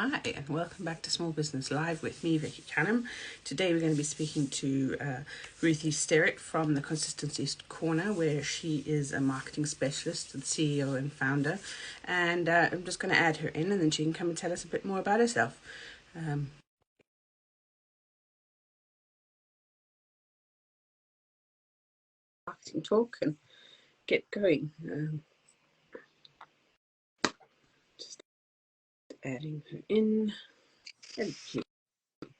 Hi, and welcome back to Small Business Live with me, Vicky Canham. Today we're going to be speaking to Ruthie Sterrett from the Consistency Corner, where she is a marketing specialist, the CEO and founder. And I'm just going to add her in, and then she can come and tell us a bit more about herself. Marketing talk and get going. Just adding her in. There you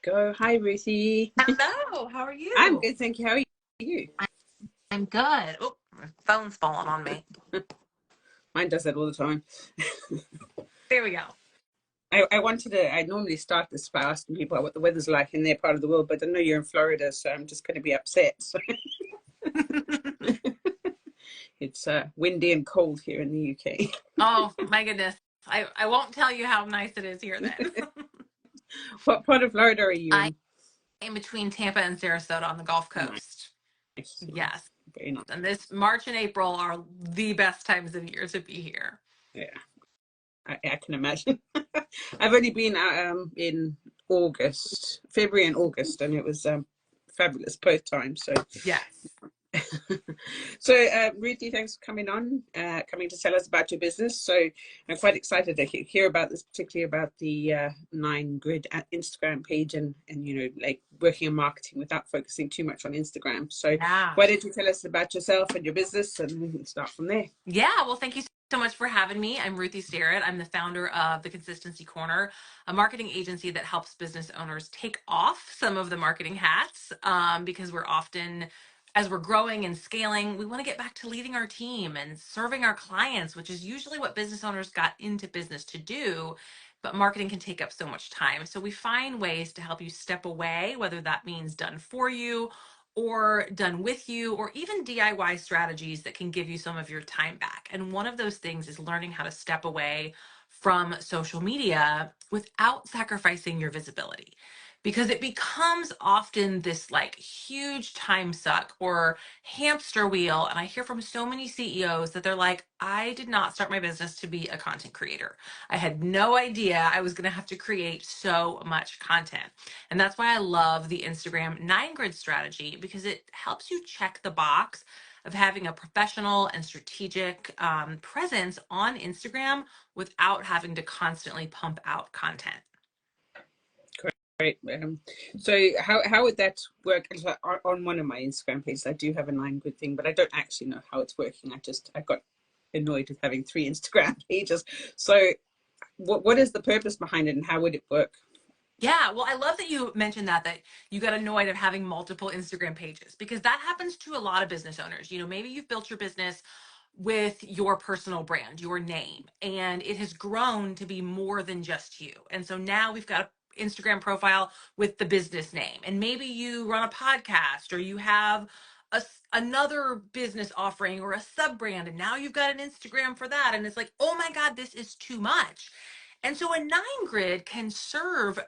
go. Hi, Ruthie. Hello, how are you? I'm good, thank you. How are you? I'm good. Oh, my phone's falling on me. Mine does that all the time. There we go. I normally start this by asking people what the weather's like in their part of the world, but I know you're in Florida, so I'm just going to be upset. So it's windy and cold here in the UK. Oh, my goodness. I won't tell you how nice it is here then. What part of Florida are you I in? am between Tampa and Sarasota on the Gulf Coast. Nice. Yes. Very nice. And this March and April are the best times of year to be here. Yeah, I can imagine. I've only been in August, February and August, and it was fabulous both times. So Yes. So, Ruthie, thanks for coming on, coming to tell us about your business. So, I'm quite excited to hear about this, particularly about the 9Grid Instagram page and like working on marketing without focusing too much on Instagram. So, Yeah. why don't you tell us about yourself and your business, and we can start from there. Yeah, well, thank you so much for having me. I'm Ruthie Sterrett. I'm the founder of the Consistency Corner, a marketing agency that helps business owners take off some of the marketing hats because we're often, as we're growing and scaling, we want to get back to leading our team and serving our clients, which is usually what business owners got into business to do. But marketing can take up so much time. So we find ways to help you step away, whether that means done for you or done with you, or even DIY strategies that can give you some of your time back. And one of those things is learning how to step away from social media without sacrificing your visibility. Because it becomes often this like huge time suck or hamster wheel. And I hear from so many CEOs that they're like, I did not start my business to be a content creator. I had no idea I was going to have to create so much content. And that's why I love the Instagram 9Grid strategy, because it helps you check the box of having a professional and strategic presence on Instagram without having to constantly pump out content. Great. So, how would that work? On one of my Instagram pages, I do have a 9Grid thing, but I don't actually know how it's working. I got annoyed with having 3 Instagram pages. So, what is the purpose behind it, and how would it work? Yeah, well, I love that you mentioned that you got annoyed of having multiple Instagram pages, because that happens to a lot of business owners. Maybe you've built your business with your personal brand, your name, and it has grown to be more than just you. And so now we've got an Instagram profile with the business name, and maybe you run a podcast or you have another business offering or a sub brand, and now you've got an Instagram for that. And it's like, oh my God, this is too much. And so a 9Grid can serve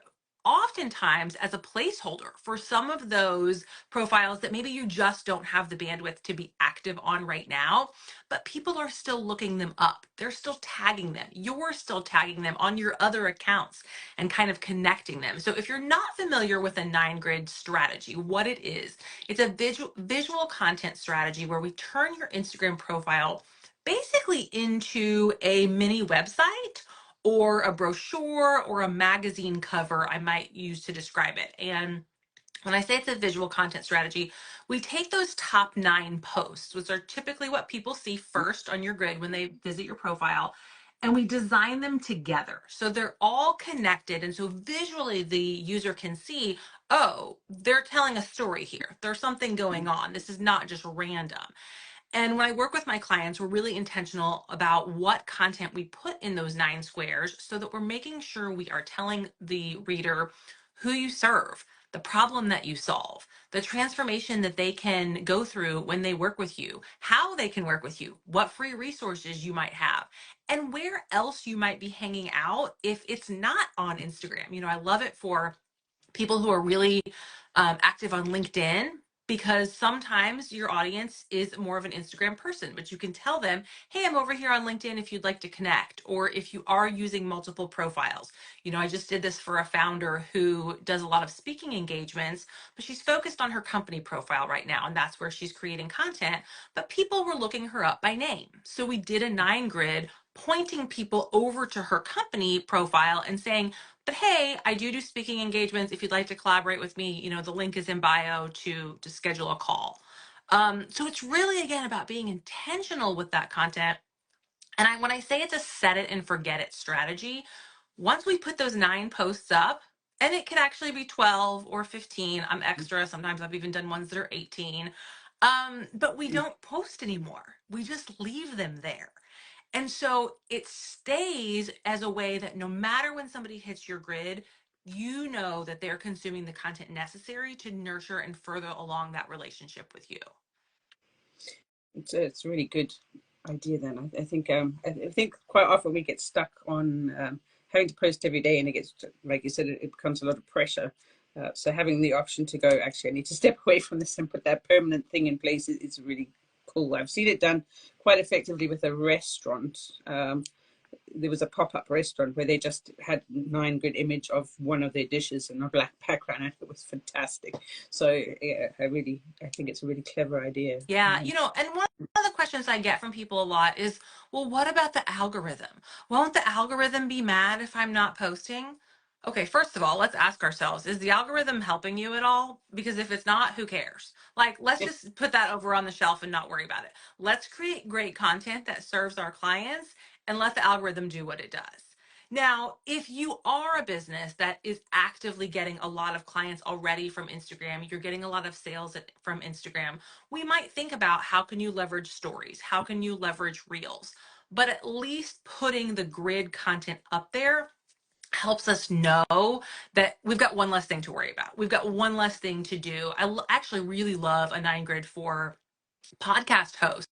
oftentimes as a placeholder for some of those profiles that maybe you just don't have the bandwidth to be active on right now, but people are still looking them up. They're still tagging them. You're still tagging them on your other accounts and kind of connecting them. So if you're not familiar with a 9Grid strategy, what it is, it's a visual content strategy where we turn your Instagram profile basically into a mini website or a brochure or a magazine cover I might use to describe it. And when I say it's a visual content strategy, we take those top 9 posts, which are typically what people see first on your grid when they visit your profile, and we design them together. So they're all connected. And so visually the user can see, oh, they're telling a story here. There's something going on. This is not just random. And when I work with my clients, we're really intentional about what content we put in those 9 squares so that we're making sure we are telling the reader who you serve, the problem that you solve, the transformation that they can go through when they work with you, how they can work with you, what free resources you might have, and where else you might be hanging out if it's not on Instagram. I love it for people who are really active on LinkedIn. because sometimes your audience is more of an Instagram person, but you can tell them, hey, I'm over here on LinkedIn if you'd like to connect, or if you are using multiple profiles. I just did this for a founder who does a lot of speaking engagements, but she's focused on her company profile right now, and that's where she's creating content. But people were looking her up by name. So we did a 9 grid pointing people over to her company profile and saying, but hey, I do speaking engagements. If you'd like to collaborate with me, the link is in bio to schedule a call. So it's really, again, about being intentional with that content. And when I say it's a set it and forget it strategy, once we put those 9 posts up, and it can actually be 12 or 15, I'm extra. Sometimes I've even done ones that are 18. But we don't post anymore. We just leave them there. And so it stays as a way that no matter when somebody hits your grid, you know that they're consuming the content necessary to nurture and further along that relationship with you. It's a really good idea. Then I think quite often we get stuck on having to post every day, and it gets, like you said, it becomes a lot of pressure. So having the option to go, actually, I need to step away from this and put that permanent thing in place is really cool. I've seen it done quite effectively with a restaurant. There was a pop-up restaurant where they just had 9 grid image of one of their dishes and a black background, and it was fantastic. So yeah, I think it's a really clever idea. Yeah, and one of the questions I get from people a lot is, well, what about the algorithm? Won't the algorithm be mad if I'm not posting? Okay, first of all, let's ask ourselves, is the algorithm helping you at all? Because if it's not, who cares? Like, let's just put that over on the shelf and not worry about it. Let's create great content that serves our clients and let the algorithm do what it does. Now, if you are a business that is actively getting a lot of clients already from Instagram, you're getting a lot of sales from Instagram, we might think about how can you leverage stories? How can you leverage reels? But at least putting the grid content up there helps us know that we've got one less thing to worry about. We've got one less thing to do. I actually really love a 9 grid for podcast hosts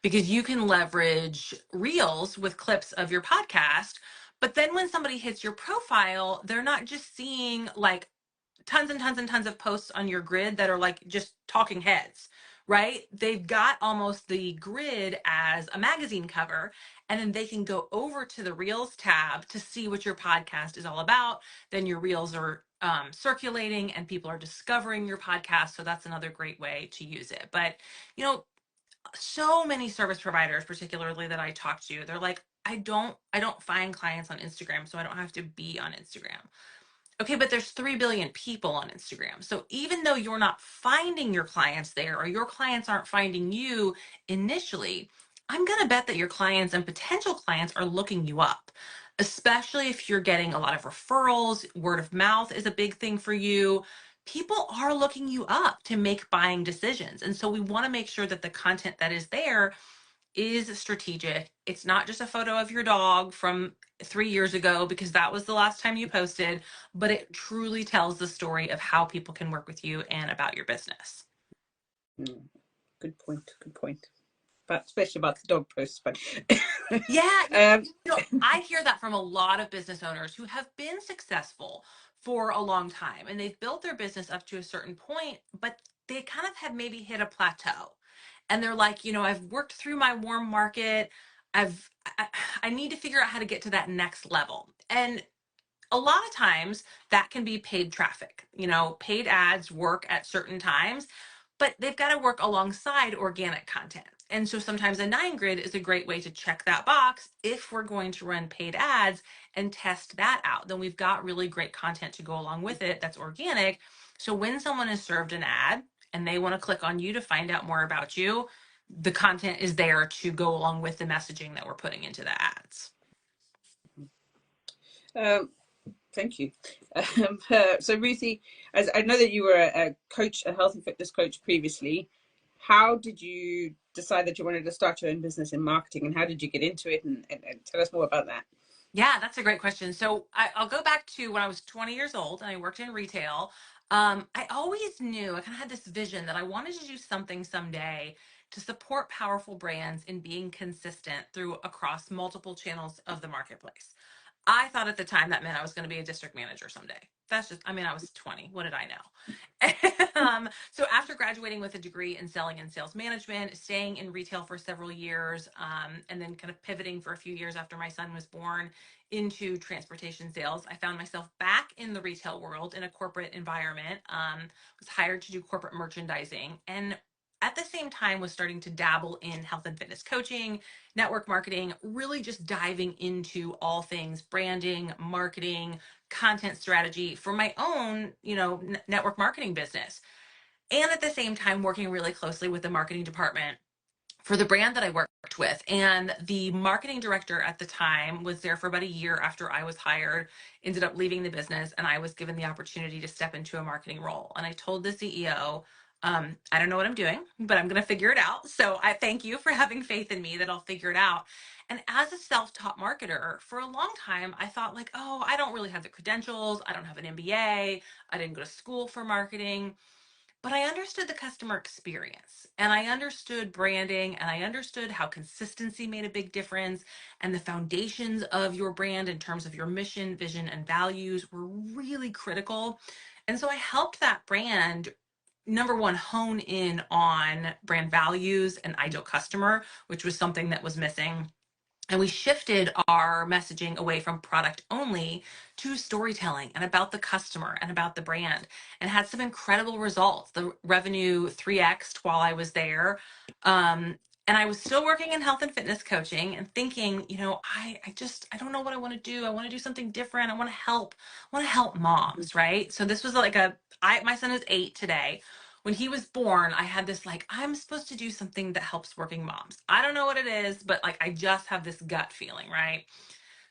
because you can leverage reels with clips of your podcast. But then when somebody hits your profile, they're not just seeing like tons and tons and tons of posts on your grid that are like just talking heads, right? They've got almost the grid as a magazine cover, and then they can go over to the Reels tab to see what your podcast is all about. Then your Reels are circulating and people are discovering your podcast. So that's another great way to use it. But, so many service providers, particularly that I talk to, they're like, I don't find clients on Instagram, so I don't have to be on Instagram. Okay, but there's 3 billion people on Instagram. So even though you're not finding your clients there or your clients aren't finding you initially, I'm going to bet that your clients and potential clients are looking you up, especially if you're getting a lot of referrals. Word of mouth is a big thing for you. People are looking you up to make buying decisions. And so we want to make sure that the content that is there is strategic. It's not just a photo of your dog from 3 years ago because that was the last time you posted, but it truly tells the story of how people can work with you and about your business. Good point. Good point. But especially about the dog posts. But Yeah, I hear that from a lot of business owners who have been successful for a long time and they've built their business up to a certain point, but they kind of have maybe hit a plateau. And they're like, I've worked through my warm market. I've I, I need to figure out how to get to that next level. And a lot of times that can be paid traffic. Paid ads work at certain times, but they've got to work alongside organic content. And so sometimes a 9 grid is a great way to check that box. If we're going to run paid ads and test that out, then we've got really great content to go along with it that's organic. So when someone is served an ad and they want to click on you to find out more about you, the content is there to go along with the messaging that we're putting into the ads. Thank you. So Ruthie, as I know that you were a coach, a health and fitness coach previously. How did you decide that you wanted to start your own business in marketing, and how did you get into it? And tell us more about that. Yeah, that's a great question. So I'll go back to when I was 20 years old and I worked in retail. I always knew, I kind of had this vision that I wanted to do something someday to support powerful brands in being consistent through across multiple channels of the marketplace. I thought at the time that meant I was going to be a district manager someday. That's just, I mean, I was 20. What did I know? So after graduating with a degree in selling and sales management, staying in retail for several years, and then kind of pivoting for a few years after my son was born into transportation sales, I found myself back in the retail world in a corporate environment. Was hired to do corporate merchandising, and at the same time was starting to dabble in health and fitness coaching, network marketing, really just diving into all things branding, marketing, content strategy for my own, network marketing business. And at the same time, working really closely with the marketing department for the brand that I worked with. And the marketing director at the time was there for about a year after I was hired, ended up leaving the business, and I was given the opportunity to step into a marketing role. And I told the CEO, I don't know what I'm doing, but I'm going to figure it out. So I thank you for having faith in me that I'll figure it out. And as a self-taught marketer, for a long time, I thought like, oh, I don't really have the credentials. I don't have an MBA. I didn't go to school for marketing. But I understood the customer experience, and I understood branding, and I understood how consistency made a big difference, and the foundations of your brand in terms of your mission, vision, and values were really critical. And so I helped that brand, number one, hone in on brand values and ideal customer, which was something that was missing. And we shifted our messaging away from product only to storytelling and about the customer and about the brand, and had some incredible results. The revenue 3x'd while I was there. And I was still working in health and fitness coaching and thinking, I don't know what I want to do. I want to do something different. I want to help moms, right? So this was like my son is 8 today. When he was born, I had this like, I'm supposed to do something that helps working moms. I don't know what it is, but like, I just have this gut feeling, right?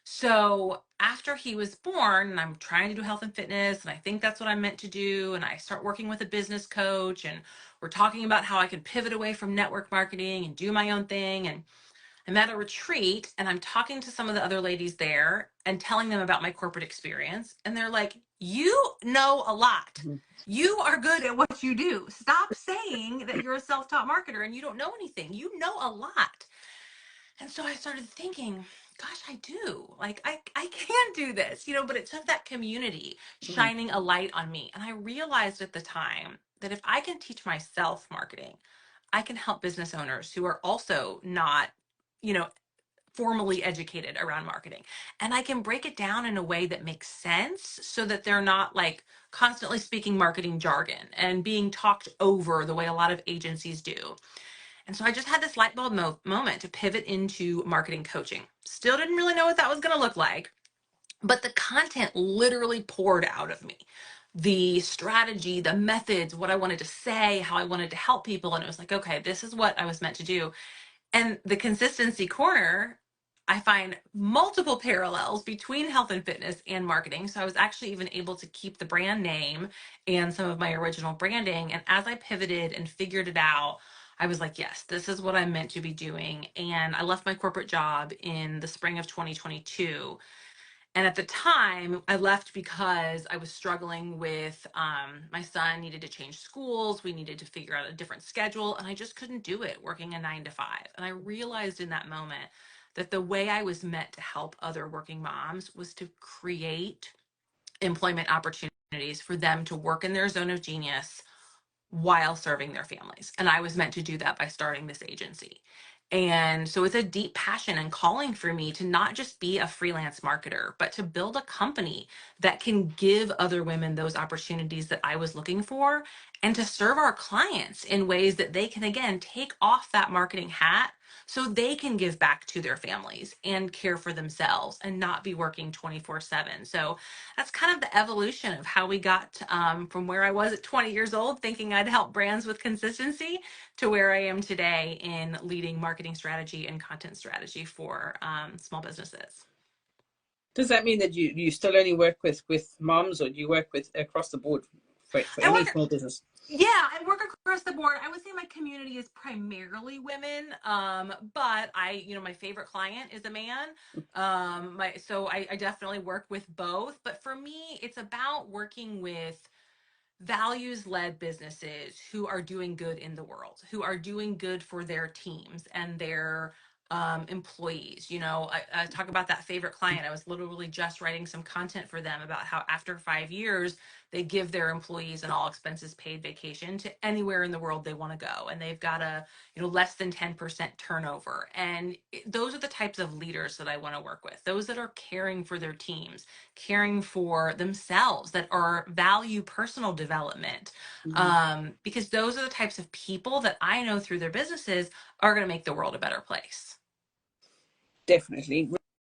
So after he was born, and I'm trying to do health and fitness, and I think that's what I'm meant to do. And I start working with a business coach, and we're talking about how I can pivot away from network marketing and do my own thing. And I'm at a retreat, and I'm talking to some of the other ladies there and telling them about my corporate experience. And they're like, you know a lot. You are good at what you do. Stop saying that you're a self-taught marketer and you don't know anything. You know a lot. And so I started thinking, gosh, I do. Like, I can do this, but it took that community shining a light on me. And I realized at the time that if I can teach myself marketing, I can help business owners who are also not, you know, formally educated around marketing. And I can break it down in a way that makes sense so that they're not like constantly speaking marketing jargon and being talked over the way a lot of agencies do. And so I just had this light bulb moment to pivot into marketing coaching. Still didn't really know what that was going to look like, but the content literally poured out of me. The strategy, the methods, what I wanted to say, how I wanted to help people. And it was like, okay, this is what I was meant to do. And the consistency corner, I find multiple parallels between health and fitness and marketing. So I was actually even able to keep the brand name and some of my original branding. And as I pivoted and figured it out, I was like, yes, this is what I'm meant to be doing. And I left my corporate job in the spring of 2022. And at the time, I left because I was struggling with my son needed to change schools. We needed to figure out a different schedule. And I just couldn't do it working a 9 to 5. And I realized in that moment that the way I was meant to help other working moms was to create employment opportunities for them to work in their zone of genius while serving their families. And I was meant to do that by starting this agency. And so it's a deep passion and calling for me to not just be a freelance marketer, but to build a company that can give other women those opportunities that I was looking for, and to serve our clients in ways that they can, again, take off that marketing hat so they can give back to their families and care for themselves and not be working 24/7. So that's kind of the evolution of how we got from where I was at 20 years old, thinking I'd help brands with consistency, to where I am today in leading marketing strategy and content strategy for small businesses. Does that mean that you still only work with moms, or do you work with across the board for I any work small business? Yeah, I work across the board. I would say my community is primarily women, but my favorite client is a man. I definitely work with both. But for me, it's about working with values-led businesses who are doing good in the world, who are doing good for their teams and their employees. I talk about that favorite client. I was literally just writing some content for them about how after 5 years, they give their employees an all expenses paid vacation to anywhere in the world they want to go. And they've got a, less than 10% turnover. And those are the types of leaders that I want to work with. Those that are caring for their teams, caring for themselves, that are value personal development. Because those are the types of people that I know through their businesses are going to make the world a better place. Definitely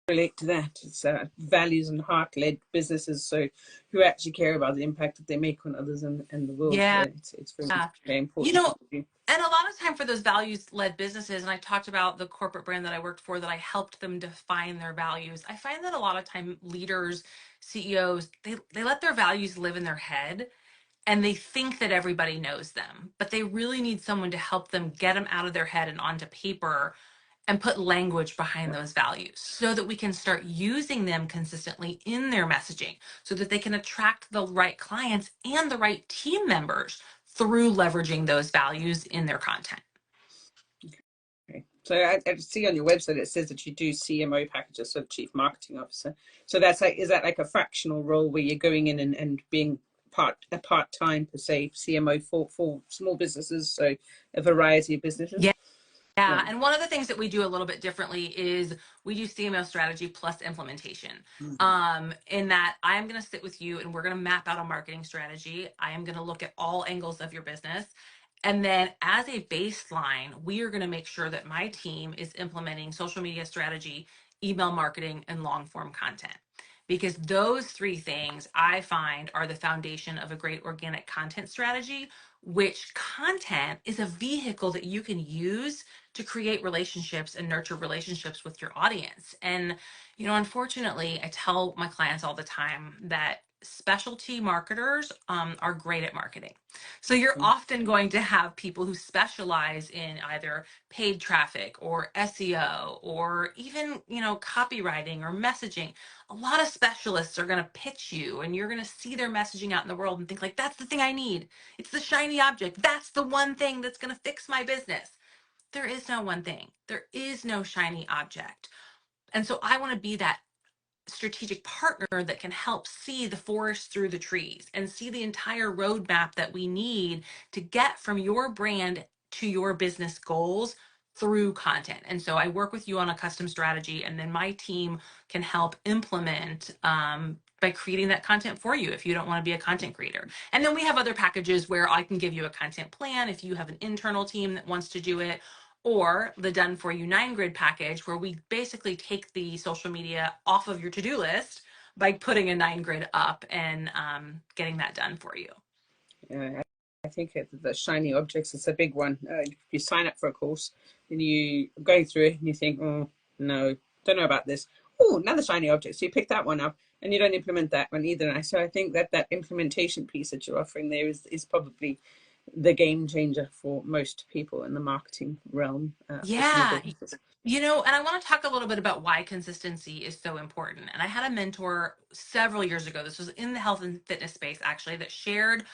relate to that. It's values and heart-led businesses, so who actually care about the impact that they make on others and the world. Yeah. It's very, very important to do. And a lot of time for those values-led businesses, and I talked about the corporate brand that I worked for, that I helped them define their values. I find that a lot of time leaders, CEOs, they let their values live in their head, and they think that everybody knows them, but they really need someone to help them get them out of their head and onto paper and put language behind those values so that we can start using them consistently in their messaging so that they can attract the right clients and the right team members through leveraging those values in their content. Okay. So I see on your website it says that you do CMO packages, so Chief Marketing Officer. So that's like, is that like a fractional role where you're going in and being part-time per se CMO for small businesses, so a variety of businesses? Yeah, and one of the things that we do a little bit differently is we do CMO strategy plus implementation. In that I am going to sit with you and we're going to map out a marketing strategy. I am going to look at all angles of your business. And then as a baseline, we are going to make sure that my team is implementing social media strategy, email marketing, and long form content. Because those three things I find are the foundation of a great organic content strategy, which content is a vehicle that you can use to create relationships and nurture relationships with your audience. And, unfortunately, I tell my clients all the time that specialty marketers are great at marketing. So you're often going to have people who specialize in either paid traffic or SEO or even, copywriting or messaging. A lot of specialists are going to pitch you and you're going to see their messaging out in the world and think like, that's the thing I need. It's the shiny object. That's the one thing that's going to fix my business. There is no one thing. There is no shiny object. And so I want to be that strategic partner that can help see the forest through the trees and see the entire roadmap that we need to get from your brand to your business goals through content. And so I work with you on a custom strategy, and then my team can help implement by creating that content for you if you don't want to be a content creator. And then we have other packages where I can give you a content plan if you have an internal team that wants to do it, or the done for you 9-grid package, where we basically take the social media off of your to-do list by putting a 9-grid up and getting that done for you. Yeah, I think the shiny objects is a big one. You sign up for a course and you go through it and you think, oh no, don't know about this. Oh, another shiny object. So you pick that one up and you don't implement that one either. So I think that implementation piece that you're offering there is probably the game changer for most people in the marketing realm. Yeah. And I want to talk a little bit about why consistency is so important. And I had a mentor several years ago, this was in the health and fitness space actually, that shared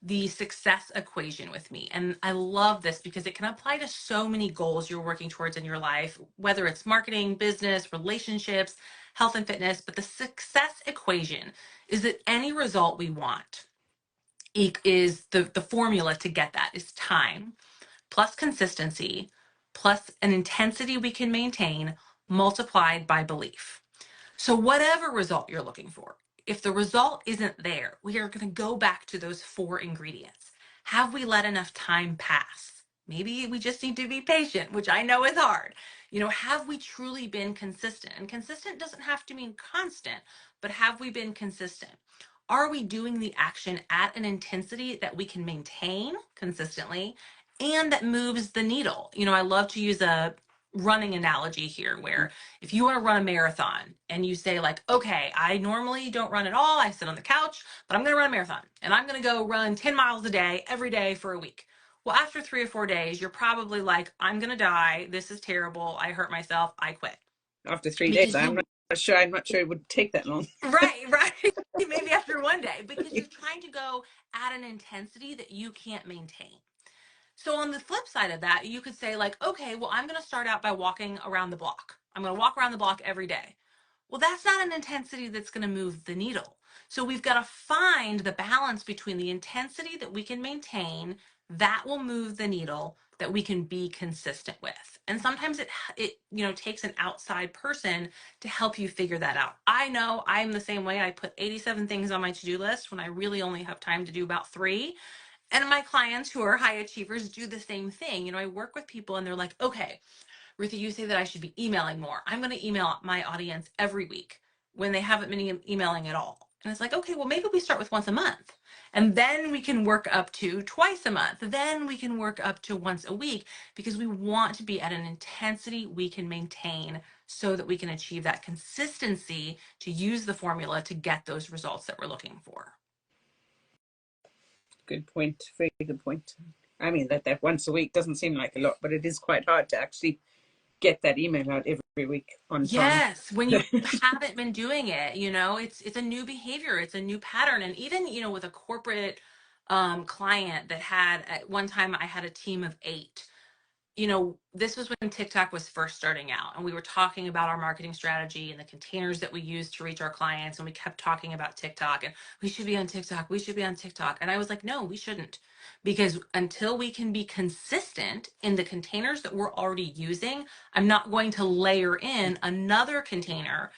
the success equation with me. And I love this because it can apply to so many goals you're working towards in your life, whether it's marketing, business, relationships, health and fitness. But the success equation is that any result we want is the formula to get that is time plus consistency plus an intensity we can maintain multiplied by belief. So whatever result you're looking for, if the result isn't there, we are going to go back to those 4 ingredients. Have we let enough time pass? Maybe we just need to be patient, which I know is hard. Have we truly been consistent? And consistent doesn't have to mean constant, but have we been consistent? Are we doing the action at an intensity that we can maintain consistently and that moves the needle? I love to use a running analogy here, where if you want to run a marathon and you say like, okay, I normally don't run at all, I sit on the couch, but I'm going to run a marathon and I'm going to go run 10 miles a day every day for a week. Well, after 3 or 4 days, you're probably like, I'm going to die. This is terrible. I hurt myself. I quit. After 3 days, I'm not sure it would take that long. Right. Maybe after 1 day, because you're trying to go at an intensity that you can't maintain. So on the flip side of that, you could say like, okay, well, I'm going to start out by walking around the block. I'm going to walk around the block every day. Well, that's not an intensity that's going to move the needle. So we've got to find the balance between the intensity that we can maintain that will move the needle that we can be consistent with. And sometimes it takes an outside person to help you figure that out. I know I'm the same way. I put 87 things on my to-do list when I really only have time to do about 3. And my clients who are high achievers do the same thing. I work with people and they're like, okay, Ruthie, you say that I should be emailing more. I'm going to email my audience every week when they haven't been emailing at all. And it's like, okay, well, maybe we start with once a month. And then we can work up to twice a month. Then we can work up to once a week because we want to be at an intensity we can maintain so that we can achieve that consistency to use the formula to get those results that we're looking for. Good point. Very good point. I mean, that once a week doesn't seem like a lot, but it is quite hard to actually get that email out every week on time. Yes, when you haven't been doing it, it's a new behavior, it's a new pattern. And even, with a corporate client that had at one time I had a team of 8. This was when TikTok was first starting out, and we were talking about our marketing strategy and the containers that we use to reach our clients. And we kept talking about TikTok and we should be on TikTok. We should be on TikTok. And I was like, no, we shouldn't, because until we can be consistent in the containers that we're already using, I'm not going to layer in another container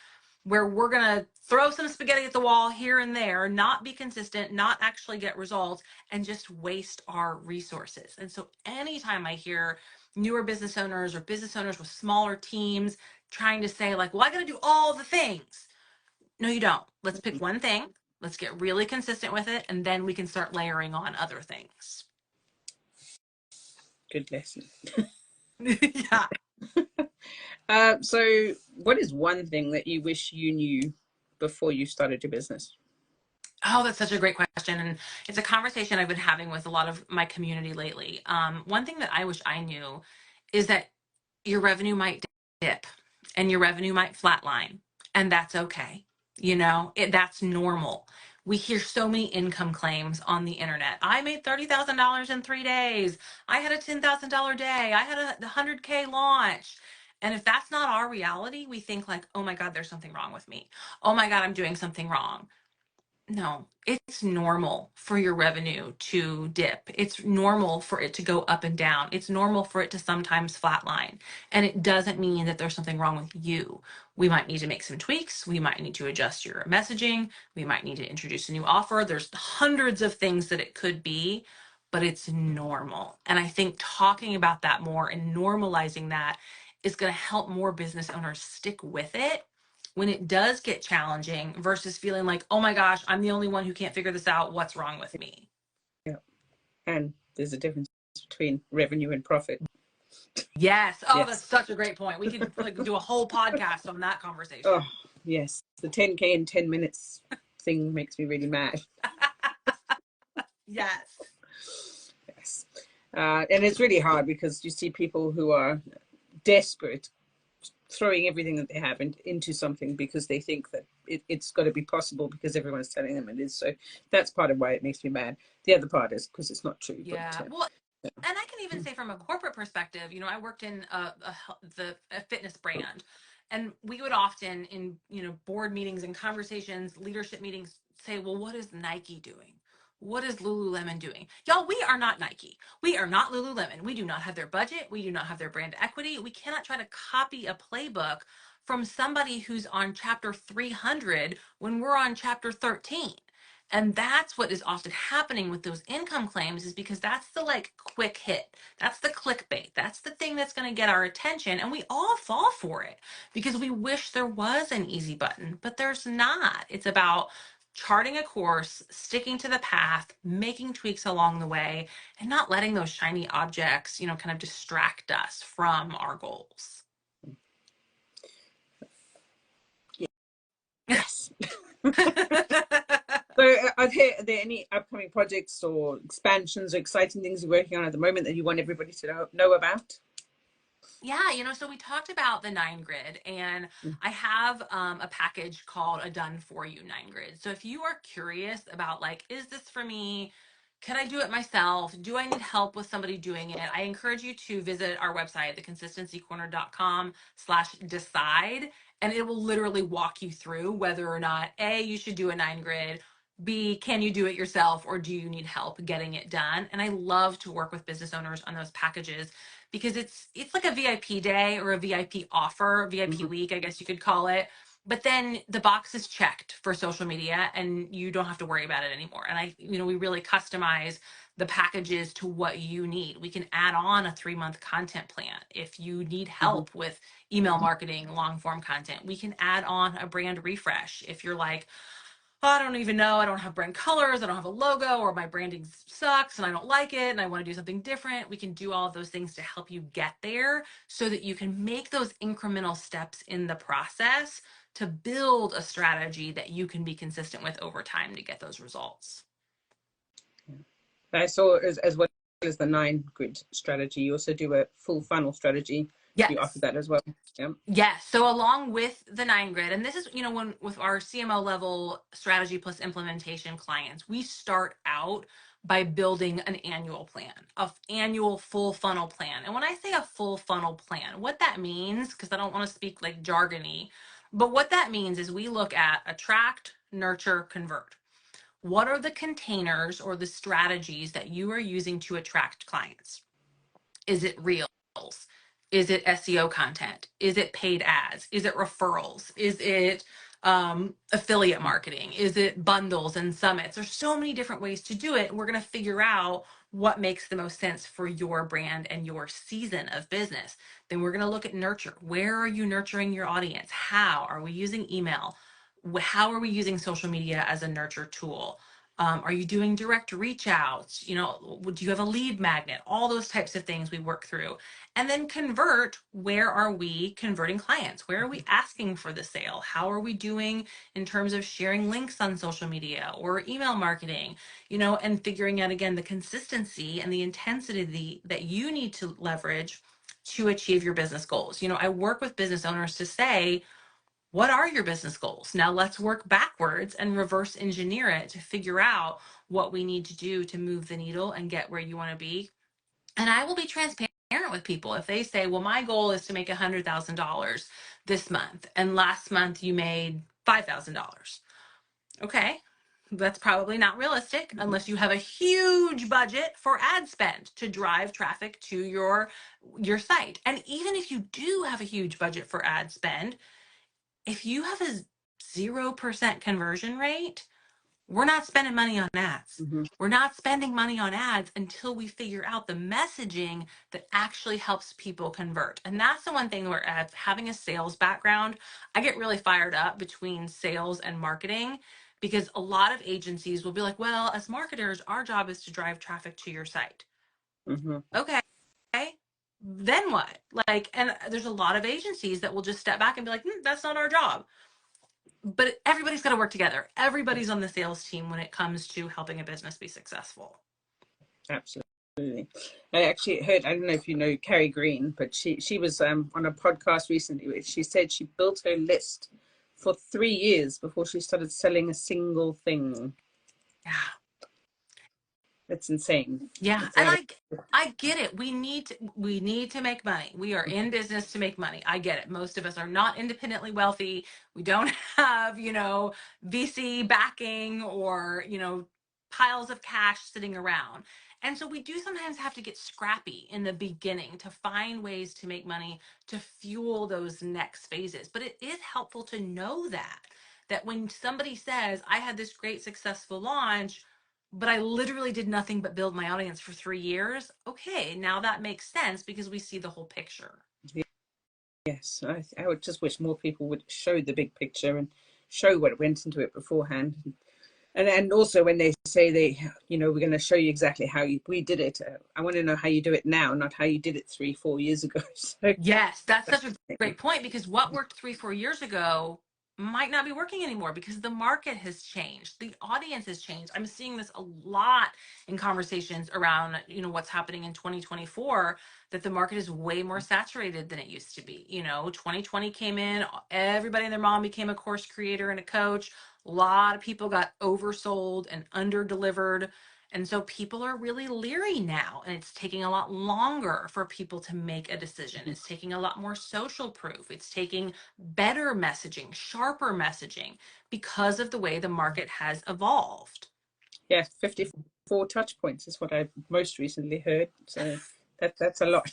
where we're going to throw some spaghetti at the wall here and there, not be consistent, not actually get results, and just waste our resources. And so anytime I hear newer business owners or business owners with smaller teams trying to say like, well, I got to do all the things. No, you don't. Let's pick one thing. Let's get really consistent with it. And then we can start layering on other things. Good lesson. Yeah. So what is one thing that you wish you knew before you started your business? Oh, that's such a great question. And it's a conversation I've been having with a lot of my community lately. One thing that I wish I knew is that your revenue might dip and your revenue might flatline, and that's okay. That's normal. We hear so many income claims on the internet. I made $30,000 in 3 days. I had a $10,000 day. I had a 100K launch. And if that's not our reality, we think like, oh my God, there's something wrong with me. Oh my God, I'm doing something wrong. No, it's normal for your revenue to dip. It's normal for it to go up and down. It's normal for it to sometimes flatline. And it doesn't mean that there's something wrong with you. We might need to make some tweaks. We might need to adjust your messaging. We might need to introduce a new offer. There's hundreds of things that it could be, but it's normal. And I think talking about that more and normalizing that is going to help more business owners stick with it when it does get challenging versus feeling like, oh my gosh, I'm the only one who can't figure this out. What's wrong with me? Yeah. And there's a difference between revenue and profit. Yes. Oh, Yes. that's such a great point. We could like do a whole podcast on that conversation. Oh, yes. The 10K in 10 minutes thing makes me really mad. Yes. Yes. And it's really hard because you see people who are desperate throwing everything that they have into something because they think that it's got to be possible because everyone's telling them it is. So that's part of why it makes me mad. The other part is because it's not true. Yeah. But, Well, and I can even say from a corporate perspective, I worked in a fitness brand, and we would often in, board meetings and conversations, leadership meetings say, well, what is Nike doing? What is Lululemon doing? Y'all, we are not Nike. We are not Lululemon. We do not have their budget. We do not have their brand equity. We cannot try to copy a playbook from somebody who's on chapter 300 when we're on chapter 13. And that's what is often happening with those income claims, is because that's the like quick hit. That's the clickbait. That's the thing that's going to get our attention. And we all fall for it because we wish there was an easy button, but there's not. It's about charting a course, sticking to the path, making tweaks along the way, and not letting those shiny objects, kind of distract us from our goals. yes. So are there any upcoming projects or expansions or exciting things you're working on at the moment that you want everybody to know about? Yeah, so we talked about the 9 grid, and I have a package called a done for you 9 grid. So if you are curious about like, is this for me? Can I do it myself? Do I need help with somebody doing it? I encourage you to visit our website, theconsistencycorner.com/decide, and it will literally walk you through whether or not A, you should do a 9 grid, B, can you do it yourself, or do you need help getting it done? And I love to work with business owners on those packages because it's like a VIP day or a VIP offer, VIP Hmm. week, I guess you could call it. But then the box is checked for social media and you don't have to worry about it anymore. And we really customize the packages to what you need. We can add on a 3-month content plan. If you need Hmm. help with email marketing, long form content, we can add on a brand refresh. If you're like, oh, I don't even know, I don't have brand colors, I don't have a logo, or my branding sucks and I don't like it and I want to do something different, we can do all of those things to help you get there so that you can make those incremental steps in the process to build a strategy that you can be consistent with over time to get those results. I saw as well as the 9 grid strategy, you also do a full funnel strategy. You offer Yes. that as well. Yeah. Yes. So along with the 9 grid, and this is, when with our CMO level strategy plus implementation clients, we start out by building an annual plan, an annual full funnel plan. And when I say a full funnel plan, what that means, because I don't want to speak like jargony, but what that means is we look at attract, nurture, convert. What are the containers or the strategies that you are using to attract clients? Is it reels? Is it SEO content? Is it paid ads? Is it referrals? Is it affiliate marketing? Is it bundles and summits? There's so many different ways to do it. We're going to figure out what makes the most sense for your brand and your season of business. Then we're going to look at nurture. Where are you nurturing your audience? How are we using email? How are we using social media as a nurture tool? Are you doing direct reach outs? Do you have a lead magnet? All those types of things we work through. And then convert, where are we converting clients? Where are we asking for the sale? How are we doing in terms of sharing links on social media or email marketing? And figuring out again the consistency and the intensity that you need to leverage to achieve your business goals. I work with business owners to say, what are your business goals? Now let's work backwards and reverse engineer it to figure out what we need to do to move the needle and get where you want to be. And I will be transparent with people. If they say, well, my goal is to make $100,000 this month, and last month you made $5,000. Okay. That's probably not realistic unless you have a huge budget for ad spend to drive traffic to your site. And even if you do have a huge budget for ad spend, if you have a 0% conversion rate, we're not spending money on ads. Hmm. We're not spending money on ads until we figure out the messaging that actually helps people convert. And that's the one thing where, having a sales background, I get really fired up between sales and marketing, because a lot of agencies will be like, well, as marketers, our job is to drive traffic to your site. Hmm. Okay. Then what? And there's a lot of agencies that will just step back and be like, that's not our job. But everybody's got to work together. Everybody's on the sales team when it comes to helping a business be successful. Absolutely. I actually heard, I don't know if you know Carrie Green, but she was on a podcast recently where she said she built her list for 3 years before she started selling a single thing. Yeah. That's insane. Yeah. It's And like, I get it. We need to make money. We are in business to make money. I get it. Most of us are not independently wealthy. We don't have, VC backing or, piles of cash sitting around. And so we do sometimes have to get scrappy in the beginning to find ways to make money to fuel those next phases. But it is helpful to know that when somebody says, I had this great successful launch, but I literally did nothing but build my audience for 3 years. Okay, now that makes sense because we see the whole picture. yes, I would just wish more people would show the big picture and show what went into it beforehand. And also when they say we're going to show you exactly how we did it. I want to know how you do it now, not how you did it 3-4 years ago. So Yes, that's such a great point, because what worked 3-4 years ago might not be working anymore because the market has changed. The audience has changed. I'm seeing this a lot in conversations around, what's happening in 2024, that the market is way more saturated than it used to be. 2020 came in, everybody and their mom became a course creator and a coach. A lot of people got oversold and under delivered. And so people are really leery now, and it's taking a lot longer for people to make a decision. It's taking a lot more social proof. It's taking better messaging, sharper messaging, because of the way the market has evolved. Yeah, 54 touch points is what I most recently heard. So that's a lot.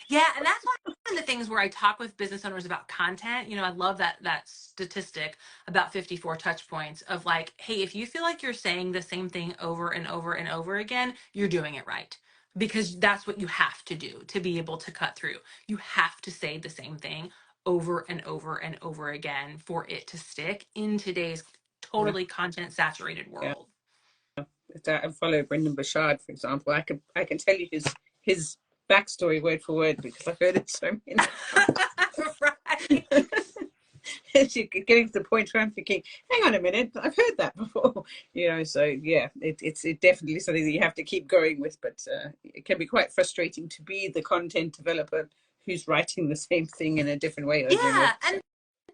Yeah, and that's one of the things where I talk with business owners about content. I love that statistic about 54 touch points of like, hey, if you feel like you're saying the same thing over and over and over again, you're doing it right. Because that's what you have to do to be able to cut through. You have to say the same thing over and over and over again for it to stick in today's Yeah. totally content saturated Yeah. world. I follow Brendan Bouchard, for example. I can tell you his backstory word for word because I've heard it so many times. Right. It's getting to the point where I'm thinking, hang on a minute, I've heard that before. So yeah, it's definitely something that you have to keep going with, but it can be quite frustrating to be the content developer who's writing the same thing in a different way over and over. Yeah,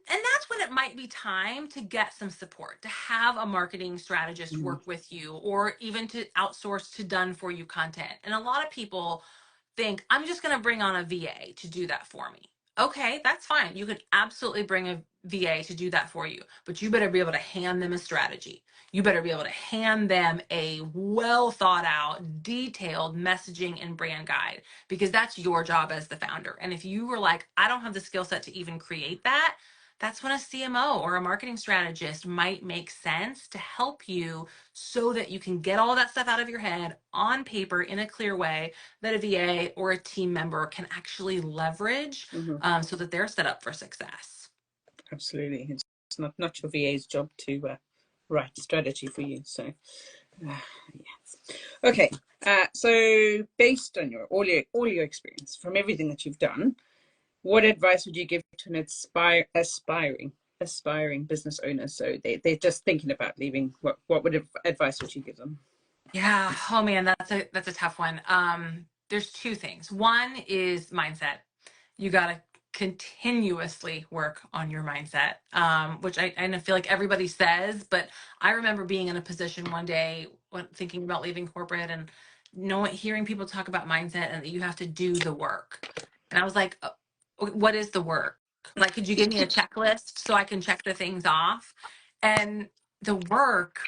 and that's when it might be time to get some support, to have a marketing strategist work with you, or even to outsource to done for you content. And a lot of people think, I'm just going to bring on a VA to do that for me. Okay, that's fine. You could absolutely bring a VA to do that for you, but you better be able to hand them a strategy. You better be able to hand them a well thought out, detailed messaging and brand guide, because that's your job as the founder. And if you were like, I don't have the skill set to even create that, that's when a CMO or a marketing strategist might make sense to help you so that you can get all that stuff out of your head on paper in a clear way that a VA or a team member can actually leverage, so that they're set up for success. Absolutely. It's not your VA's job to write strategy for you. So, yes. Okay. So based on all your experience from everything that you've done, what advice would you give to an aspiring business owner? So they're just thinking about leaving. What advice would you give them? Yeah. Oh man, that's a tough one. There's two things. One is mindset. You got to continuously work on your mindset, which I feel like everybody says, but I remember being in a position one day when thinking about leaving corporate and hearing people talk about mindset and that you have to do the work. And I was like, what is the work? Like, could you give me a checklist so I can check the things off? And the work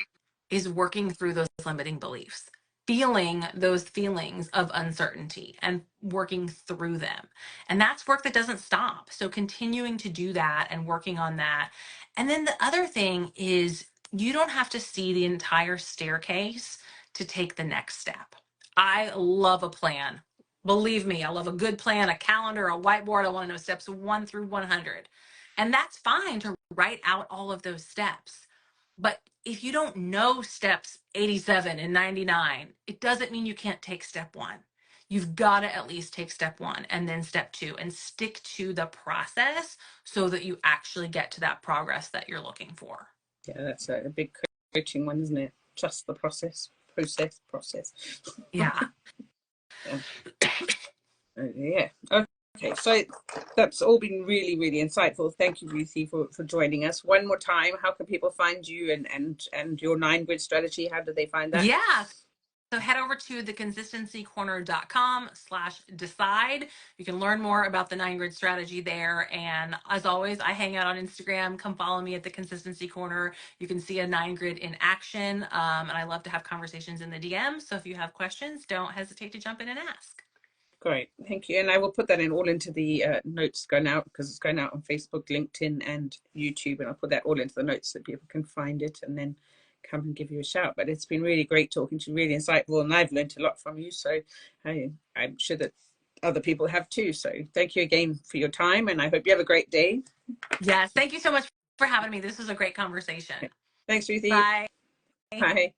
is working through those limiting beliefs, feeling those feelings of uncertainty and working through them. And that's work that doesn't stop. So continuing to do that and working on that. And then the other thing is you don't have to see the entire staircase to take the next step. I love a plan. Believe me, I love a good plan, a calendar, a whiteboard. I want to know steps 1 through 100. And that's fine to write out all of those steps. But if you don't know steps 87 and 99, it doesn't mean you can't take step 1. You've got to at least take step 1 and then step 2 and stick to the process so that you actually get to that progress that you're looking for. Yeah, that's a big coaching one, isn't it? Trust the process. Yeah. Yeah. Okay, so that's all been really, really insightful. Thank you, Ruthie, for joining us. One more time, how can people find you and your 9-grid strategy? How do they find that? Yeah. So head over to theconsistencycorner.com/decide. You can learn more about the 9-grid strategy there. And as always, I hang out on Instagram. Come follow me at the Consistency Corner. You can see a 9-grid in action. And I love to have conversations in the DM. So if you have questions, don't hesitate to jump in and ask. Great, thank you. And I will put that all into the notes going out, because it's going out on Facebook, LinkedIn, and YouTube. And I'll put that all into the notes so people can find it and then come and give you a shout. But it's been really great talking to you, really insightful, and I've learned a lot from you. So I'm sure that other people have too. So thank you again for your time, and I hope you have a great day. Yes, thank you so much for having me. This was a great conversation. Thanks, Ruthie. Bye. Bye.